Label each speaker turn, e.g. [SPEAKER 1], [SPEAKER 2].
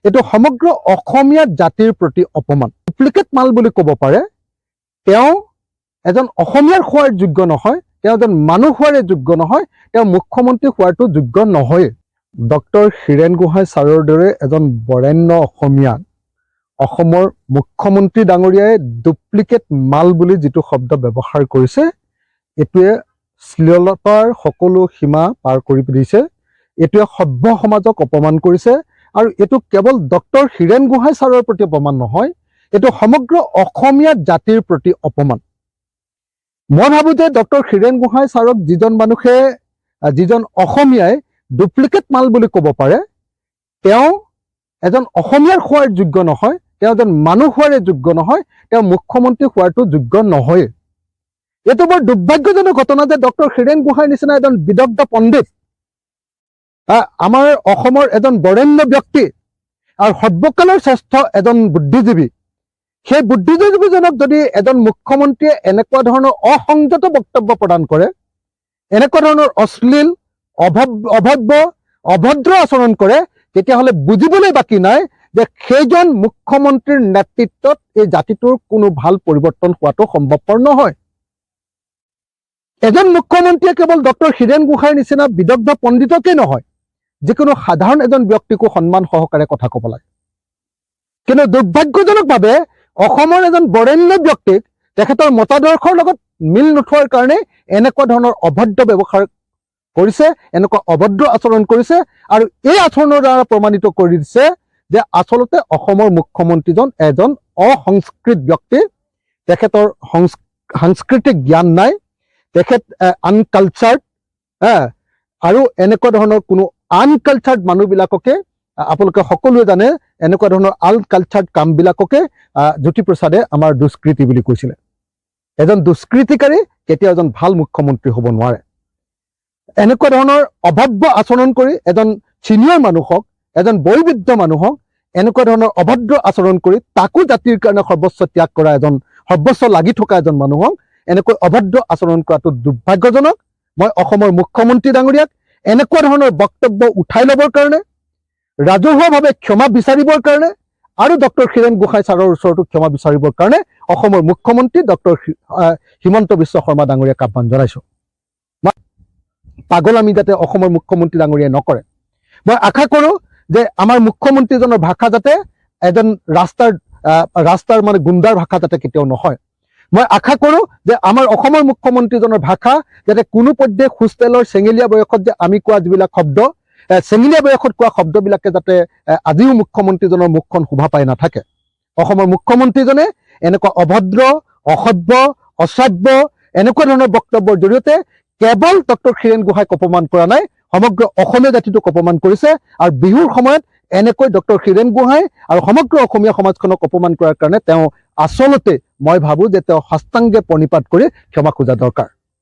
[SPEAKER 1] এইটো সমগ্ৰ অসমীয়া জাতিৰ প্ৰতি অপমান। ডুপ্লিকেট মাল বুলি ক'ব পাৰে। তেওঁ এজন অসমীয়াৰ হোৱাৰ যোগ্য নহয়, তেওঁ এজন মানুহ হোৱাৰ যোগ্য নহয়, তেওঁ মুখ্যমন্ত্ৰী হোৱাটো যোগ্য নহয়। ডক্টৰ হীৰেণ গোহাঁই ছাৰৰ দৰে এজন বৰেণ্য অসমীয়া অসমৰ মুখ্যমন্ত্ৰী ডাঙৰীয়াই ডুপ্লিকেট মাল বুলি যিটো শব্দ ব্যৱহাৰ কৰিছে, এইটোৱে শ্লীলতাৰ সকলো সীমা পাৰ কৰি দিছে। এইটোৱে সভ্য সমাজক অপমান কৰিছে। আৰু এইটো কেৱল ডক্টৰ হীৰেণ গোহাঁই ছাৰৰ প্ৰতি অপমান নহয়, এইটো সমগ্ৰ অসমীয়া জাতিৰ প্ৰতি অপমান। মই ভাবোঁ যে ডক্টৰ হীৰেণ গোহাঁই ছাৰক যিজন অসমীয়াই ডুপ্লিকেট মাল বুলি ক'ব পাৰে, তেওঁ এজন অসমীয়াৰ হোৱাৰ যোগ্য নহয়, তেওঁ এজন মানুহ হোৱাৰ যোগ্য নহয়, তেওঁ মুখ্যমন্ত্ৰী হোৱাটো যোগ্য নহয়। এইটো বৰ দুৰ্ভাগ্যজনক ঘটনা যে ডক্টৰ হীৰেণ গোহাঁইৰ নিচিনা এজন বিদগ্ধ পণ্ডিত, আমাৰ অসমৰ এজন বৰেণ্য ব্যক্তি আৰু সৰ্বকালৰ শ্ৰেষ্ঠ এজন বুদ্ধিজীৱী, সেই বুদ্ধিজীৱীজনক যদি এজন মুখ্যমন্ত্ৰীয়ে এনেকুৱা ধৰণৰ অসংযত বক্তব্য প্ৰদান কৰে, এনেকুৱা ধৰণৰ অশ্লীল অভব্য অভদ্ৰ আচৰণ কৰে, তেতিয়াহ'লে বুজিবলৈ বাকী নাই যে সেইজন মুখ্যমন্ত্ৰীৰ নেতৃত্বত এই জাতিটোৰ কোনো ভাল পৰিৱৰ্তন হোৱাটো সম্ভৱপৰ নহয়। এজন মুখ্যমন্ত্ৰীয়ে কেৱল ডক্টৰ হীৰেণ গোহাঁইৰ নিচিনা বিদগ্ধ পণ্ডিতকেই নহয়, যিকোনো সাধাৰণ এজন ব্যক্তিকো সন্মান সহকাৰে কথা ক'ব লাগে। কিন্তু দুৰ্ভাগ্যজনকভাৱে অসমৰ এজন বৰেণ্য ব্যক্তিক তেখেতৰ মতাদৰ্শৰ লগত মিল নোথোৱাৰ কাৰণে এনেকুৱা ধৰণৰ অভদ্ৰ ব্যৱহাৰ কৰিছে, এনেকুৱা অভদ্ৰ আচৰণ কৰিছে। আৰু এই আচৰণৰ দ্বাৰা প্ৰমাণিত কৰি দিছে যে আচলতে অসমৰ মুখ্যমন্ত্ৰীজন এজন অসংস্কৃত ব্যক্তি। তেখেতৰ সাংস্কৃতিক জ্ঞান নাই, তেখেত আনকালচাৰ্ড। আৰু এনেকুৱা ধৰণৰ কোনো আনকালচাৰ্ড মানুহবিলাককে আপোনালোকে সকলোৱে জানে, এনেকুৱা ধৰণৰ আনকালচাৰ্ড কামবিলাককে জ্যোতিপ্ৰসাদে আমাৰ দুষ্কৃতি বুলি কৈছিলে। এজন দুষ্কৃতিকাৰী কেতিয়াও এজন ভাল মুখ্যমন্ত্ৰী হ'ব নোৱাৰে। এনেকুৱা ধৰণৰ অভব্য আচৰণ কৰি এজন ছিনিয়ৰ মানুহক, এজন বয়োবৃদ্ধ মানুহক এনেকুৱা ধৰণৰ অভদ্ৰ আচৰণ কৰি তাকো জাতিৰ কাৰণে সৰ্বস্ব ত্যাগ কৰা এজন, সৰ্বস্ব লাগি থকা এজন মানুহক এনেকৈ অভদ্ৰ আচৰণ কৰাটো দুৰ্ভাগ্যজনক। মই অসমৰ মুখ্যমন্ত্ৰী ডাঙৰীয়াক এনেকুৱা ধৰণৰ বক্তব্য উঠাই ল'বৰ কাৰণে, ৰাজহুৱাভাৱে ক্ষমা বিচাৰিবৰ কাৰণে আৰু ডক্টৰ হীৰেণ গোহাঁই ছাৰৰ ওচৰতো ক্ষমা বিচাৰিবৰ কাৰণে অসমৰ মুখ্যমন্ত্ৰী ডক্টৰ হিমন্ত বিশ্ব শৰ্মা ডাঙৰীয়াক আহ্বান জনাইছোঁ। পাগলামি যাতে অসমৰ মুখ্যমন্ত্ৰী ডাঙৰীয়াই নকৰে। মই আশা কৰোঁ যে আমাৰ মুখ্যমন্ত্ৰীজনৰ ভাষা যাতে এজন ৰাস্তাৰ মানে গুণ্ডাৰ ভাষা যাতে কেতিয়াও নহয়। মই আশা কৰোঁ যে আমাৰ অসমৰ মুখ্যমন্ত্ৰীজনৰ ভাষা যাতে কোনো পধ্যে হোষ্টেলৰ চেঙেলীয়া বয়সত যে আমি কোৱা যিবিলাক শব্দ, চেঙেলীয়া বয়সত কোৱা শব্দবিলাকে যাতে আজিও মুখ্যমন্ত্ৰীজনৰ মুখখন শোভা পাই নাথাকে। অসমৰ মুখ্যমন্ত্ৰীজনে এনেকুৱা অভদ্ৰ, অসভ্য, অশ্ৰাব্য এনেকুৱা ধৰণৰ বক্তব্যৰ জৰিয়তে কেৱল ডক্টৰ হীৰেণ গোহাঁইক অপমান কৰা নাই, সমগ্ৰ অসমীয়া জাতিটোক অপমান কৰিছে। আৰু বিহুৰ সময়ত এনেকৈ ডক্টৰ হীৰেণ গোহাঁই আৰু সমগ্ৰ অসমীয়া সমাজখনক অপমান কৰাৰ কাৰণে তেওঁ আচলতে মই ভাবোঁ যে তেওঁ সাষ্টাংগে প্ৰণিপাত কৰি ক্ষমা খোজা দৰকাৰ।